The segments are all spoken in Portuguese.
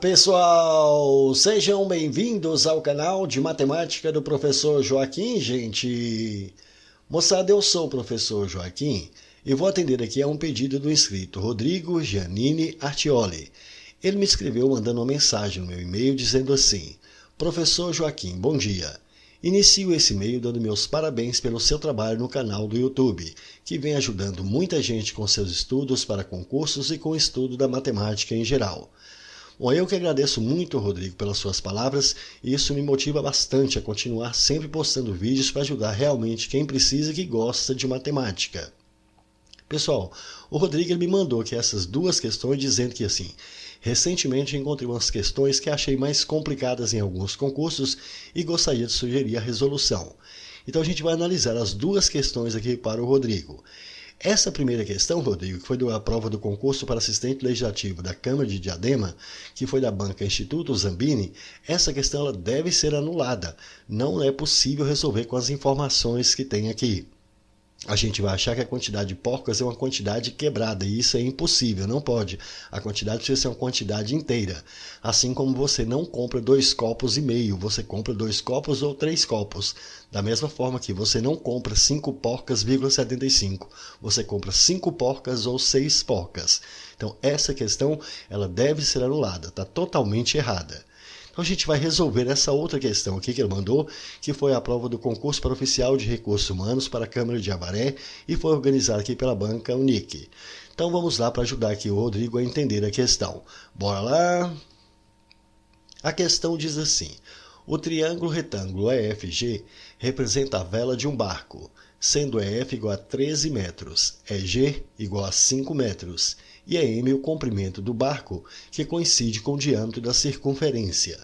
pessoal, sejam bem-vindos ao canal de matemática do professor Joaquim, gente. Moçada, eu sou o professor Joaquim e vou atender aqui a um pedido do inscrito Rodrigo Giannini Artioli. Ele me escreveu mandando uma mensagem no meu e-mail dizendo assim: Professor Joaquim, bom dia. Inicio esse e-mail dando meus parabéns pelo seu trabalho no canal do YouTube, que vem ajudando muita gente com seus estudos para concursos e com o estudo da matemática em geral. Bom, eu que agradeço muito, Rodrigo, pelas suas palavras, e isso me motiva bastante a continuar sempre postando vídeos para ajudar realmente quem precisa e que gosta de matemática. Pessoal, o Rodrigo me mandou aqui essas duas questões dizendo que assim, recentemente encontrei umas questões que achei mais complicadas em alguns concursos e gostaria de sugerir a resolução. Então a gente vai analisar as duas questões aqui para o Rodrigo. Essa primeira questão, Rodrigo, que foi da prova do concurso para assistente legislativo da Câmara de Diadema, que foi da banca Instituto Zambini, essa questão ela deve ser anulada. Não é possível resolver com as informações que tem aqui. A gente vai achar que a quantidade de porcas é uma quantidade quebrada, e isso é impossível, não pode. A quantidade precisa ser uma quantidade inteira. Assim como você não compra 2,5 copos, você compra 2 copos ou 3 copos. Da mesma forma que você não compra 5 porcas,75, você compra 5 porcas ou 6 porcas. Então essa questão ela deve ser anulada, está totalmente errada. Então a gente vai resolver essa outra questão aqui que ele mandou, que foi a prova do concurso para oficial de recursos humanos para a Câmara de Avaré e foi organizada aqui pela banca Unic. Então vamos lá para ajudar aqui o Rodrigo a entender a questão. Bora lá! A questão diz assim: o triângulo retângulo EFG representa a vela de um barco, sendo EF igual a 13 metros, EG igual a 5 metros, e é M o comprimento do barco, que coincide com o diâmetro da circunferência.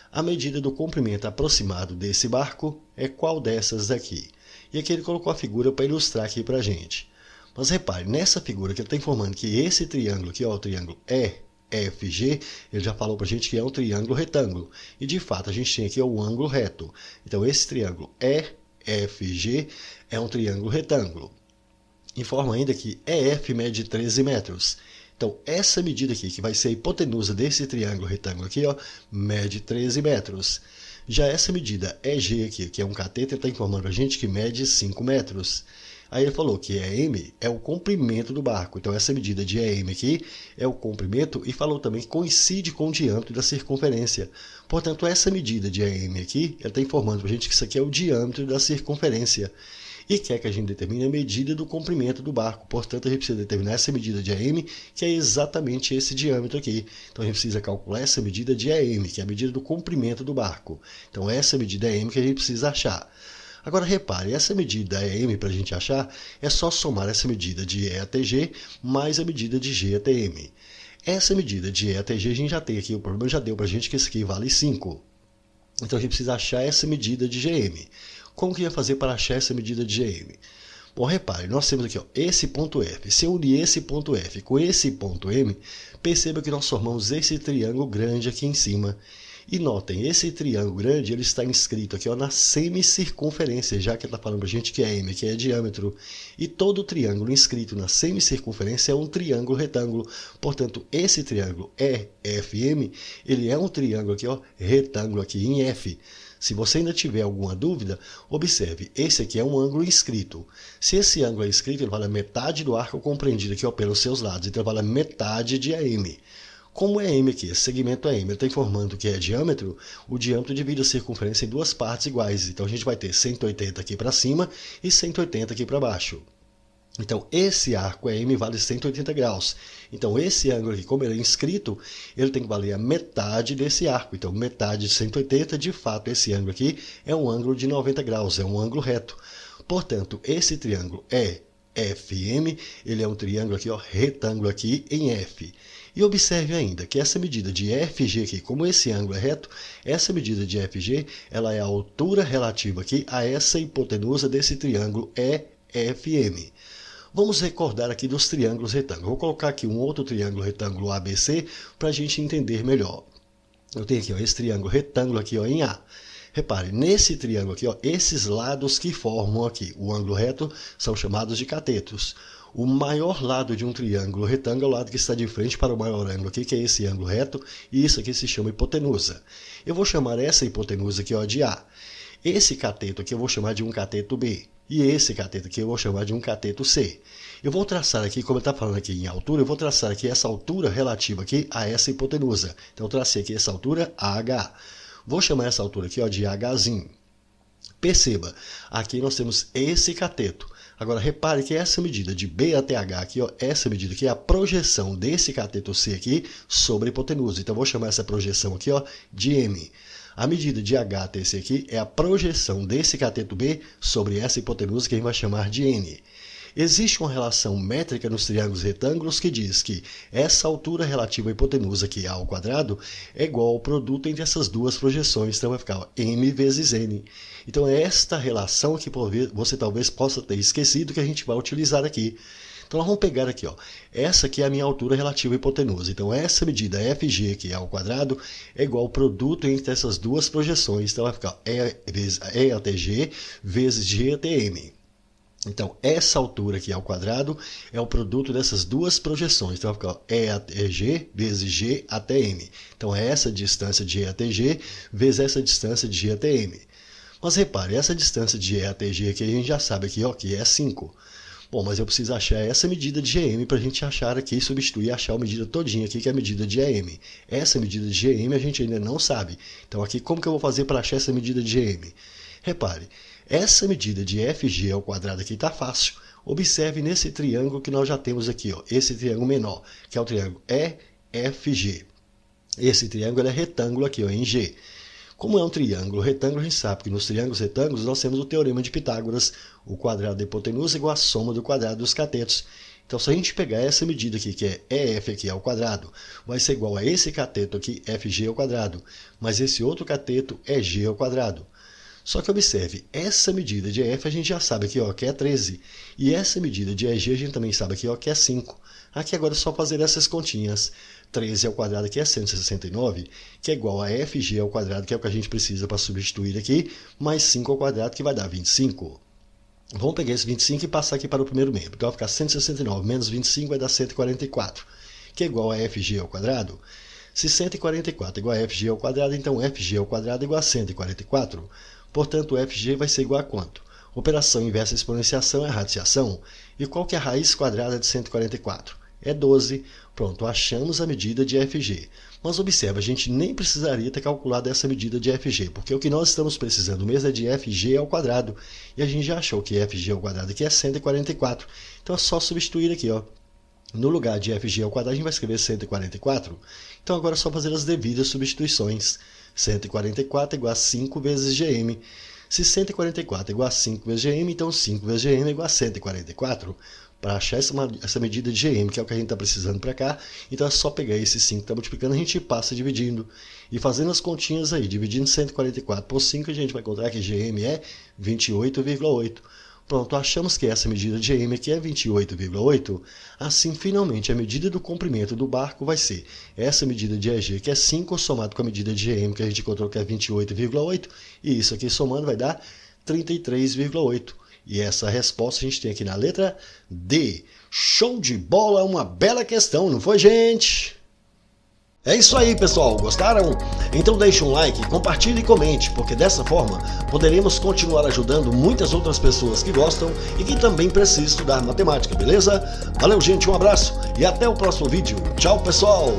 A medida do comprimento aproximado desse barco é qual dessas daqui? E aqui ele colocou a figura para ilustrar aqui para a gente. Mas repare, nessa figura que ele está informando que esse triângulo aqui, ó, o triângulo EFG, ele já falou para a gente que é um triângulo retângulo. E de fato a gente tem aqui o ângulo reto. Então esse triângulo EFG é um triângulo retângulo. Informa ainda que EF mede 13 metros. Então, essa medida aqui, que vai ser a hipotenusa desse triângulo retângulo aqui, ó, mede 13 metros. Já essa medida EG aqui, que é um cateto, está informando a gente que mede 5 metros. Aí ele falou que EM é o comprimento do barco. Então, essa medida de EM aqui é o comprimento e falou também que coincide com o diâmetro da circunferência. Portanto, essa medida de EM aqui, ele está informando para a gente que isso aqui é o diâmetro da circunferência. E quer que a gente determine a medida do comprimento do barco. Portanto, a gente precisa determinar essa medida de AM, que é exatamente esse diâmetro aqui. Então, a gente precisa calcular essa medida de AM, que é a medida do comprimento do barco. Então, essa medida AM que a gente precisa achar. Agora, repare, essa medida AM para a gente achar é só somar essa medida de E até G mais a medida de G até M. Essa medida de E até G a gente já tem aqui, o problema já deu para a gente que isso aqui vale 5. Então, a gente precisa achar essa medida de GM. Como que ia fazer para achar essa medida de GM? Bom, repare, nós temos aqui ó, esse ponto F. Se eu unir esse ponto F com esse ponto M, perceba que nós formamos esse triângulo grande aqui em cima. E notem, esse triângulo grande ele está inscrito aqui ó, na semicircunferência, já que ele está falando para a gente que é M, que é diâmetro. E todo triângulo inscrito na semicircunferência é um triângulo retângulo. Portanto, esse triângulo EFM, ele é um triângulo aqui, ó, retângulo aqui em F. Se você ainda tiver alguma dúvida, observe, esse aqui é um ângulo inscrito. Se esse ângulo é inscrito, ele vale a metade do arco compreendido aqui ó, pelos seus lados, então ele vale a metade de AM. Como é M aqui, esse segmento é M, ele está informando que é diâmetro, o diâmetro divide a circunferência em duas partes iguais. Então a gente vai ter 180 aqui para cima e 180 aqui para baixo. Então, esse arco M vale 180 graus. Então, esse ângulo aqui, como ele é inscrito, ele tem que valer a metade desse arco. Então, metade de 180, de fato, esse ângulo aqui é um ângulo de 90 graus, é um ângulo reto. Portanto, esse triângulo EFM, ele é um triângulo aqui, ó, retângulo aqui em F. E observe ainda que essa medida de FG aqui, como esse ângulo é reto, essa medida de FG, ela é a altura relativa aqui a essa hipotenusa desse triângulo EFM. Vamos recordar aqui dos triângulos retângulos. Vou colocar aqui um outro triângulo retângulo ABC para a gente entender melhor. Eu tenho aqui ó, esse triângulo retângulo aqui ó, em A. Repare, nesse triângulo aqui, ó, esses lados que formam aqui o ângulo reto são chamados de catetos. o maior lado de um triângulo retângulo é o lado que está de frente para o maior ângulo aqui, que é esse ângulo reto, e isso aqui se chama hipotenusa. Eu vou chamar essa hipotenusa aqui, ó, de A. Esse cateto aqui eu vou chamar de um cateto B. E esse cateto aqui eu vou chamar de um cateto C. Eu vou traçar aqui, como eu estou falando aqui em altura, eu vou traçar aqui essa altura relativa aqui a essa hipotenusa. Então eu tracei aqui essa altura AH. Vou chamar essa altura aqui, ó, de Hzinho. Perceba, aqui nós temos esse cateto. Agora repare que essa medida de B até H aqui, ó, essa medida aqui é a projeção desse cateto C aqui sobre a hipotenusa. Então eu vou chamar essa projeção aqui, ó, de M. A medida de H até C aqui é a projeção desse cateto B sobre essa hipotenusa que a gente vai chamar de N. Existe uma relação métrica nos triângulos retângulos que diz que essa altura relativa à hipotenusa aqui, A ao quadrado, é igual ao produto entre essas duas projeções. Então vai ficar, ó, M vezes N. Então é esta relação que você talvez possa ter esquecido que a gente vai utilizar aqui. Então nós vamos pegar aqui, ó, essa aqui é a minha altura relativa à hipotenusa. Então essa medida FG aqui ao quadrado é igual ao produto entre essas duas projeções. Então vai ficar E até G vezes G até M. Então essa altura aqui ao quadrado é o produto dessas duas projeções. Então vai ficar, ó, E até G vezes G até M. Então é essa distância de E até G vezes essa distância de G até M. Mas repare, essa distância de E até G aqui a gente já sabe aqui, ó, que é 5. Bom, mas eu preciso achar essa medida de GM para a gente achar aqui, substituir e achar a medida todinha aqui, que é a medida de EM. Essa medida de GM a gente ainda não sabe. Então aqui, como que eu vou fazer para achar essa medida de GM? Repare, essa medida de FG ao quadrado aqui está fácil. Observe nesse triângulo que nós já temos aqui, ó, esse triângulo menor, que é o triângulo EFG. Esse triângulo é retângulo aqui, ó, em G. Como é um triângulo retângulo, a gente sabe que nos triângulos retângulos nós temos o teorema de Pitágoras, o quadrado da hipotenusa igual à soma do quadrado dos catetos. Então, se a gente pegar essa medida aqui, que é EF aqui ao quadrado, vai ser igual a esse cateto aqui, FG ao quadrado, mas esse outro cateto é G ao quadrado. Só que observe, essa medida de EF a gente já sabe aqui, ó, que é 13, e essa medida de EG a gente também sabe aqui, ó, que é 5. Aqui agora é só fazer essas continhas. 13 ao quadrado aqui é 169, que é igual a FG ao quadrado, que é o que a gente precisa para substituir aqui, mais 5 ao quadrado, que vai dar 25. Vamos pegar esse 25 e passar aqui para o primeiro membro. Então vai ficar 169 menos 25 vai dar 144, que é igual a FG ao quadrado. Se 144 é igual a FG ao quadrado, então FG ao quadrado é igual a 144. Portanto, o FG vai ser igual a quanto? Operação inversa exponenciação é radiciação. E qual que é a raiz quadrada de 144? É 12. Pronto, achamos a medida de FG. Mas observa, a gente nem precisaria ter calculado essa medida de FG, porque o que nós estamos precisando mesmo é de FG ao quadrado. E a gente já achou que FG ao quadrado aqui é 144. Então é só substituir aqui, ó. No lugar de FG ao quadrado, a gente vai escrever 144. Então agora é só fazer as devidas substituições. 144 é igual a 5 vezes GM. Se 144 é igual a 5 vezes GM, então 5 vezes GM é igual a 144. Para achar essa medida de GM, que é o que a gente está precisando para cá, então é só pegar esse 5 que está multiplicando, a gente passa dividindo. E fazendo as continhas aí, dividindo 144 por 5, a gente vai encontrar que GM é 28,8. Pronto, achamos que essa medida de GM aqui é 28,8. Assim, finalmente, a medida do comprimento do barco vai ser essa medida de EG, que é 5, somado com a medida de GM, que a gente encontrou que é 28,8. E isso aqui somando vai dar 33,8. E essa resposta a gente tem aqui na letra D. Show de bola, uma bela questão, não foi, gente? É isso aí, pessoal. Gostaram? Então deixe um like, compartilhe e comente, porque dessa forma poderemos continuar ajudando muitas outras pessoas que gostam e que também precisam estudar matemática, beleza? Valeu, gente, um abraço e até o próximo vídeo. Tchau, pessoal!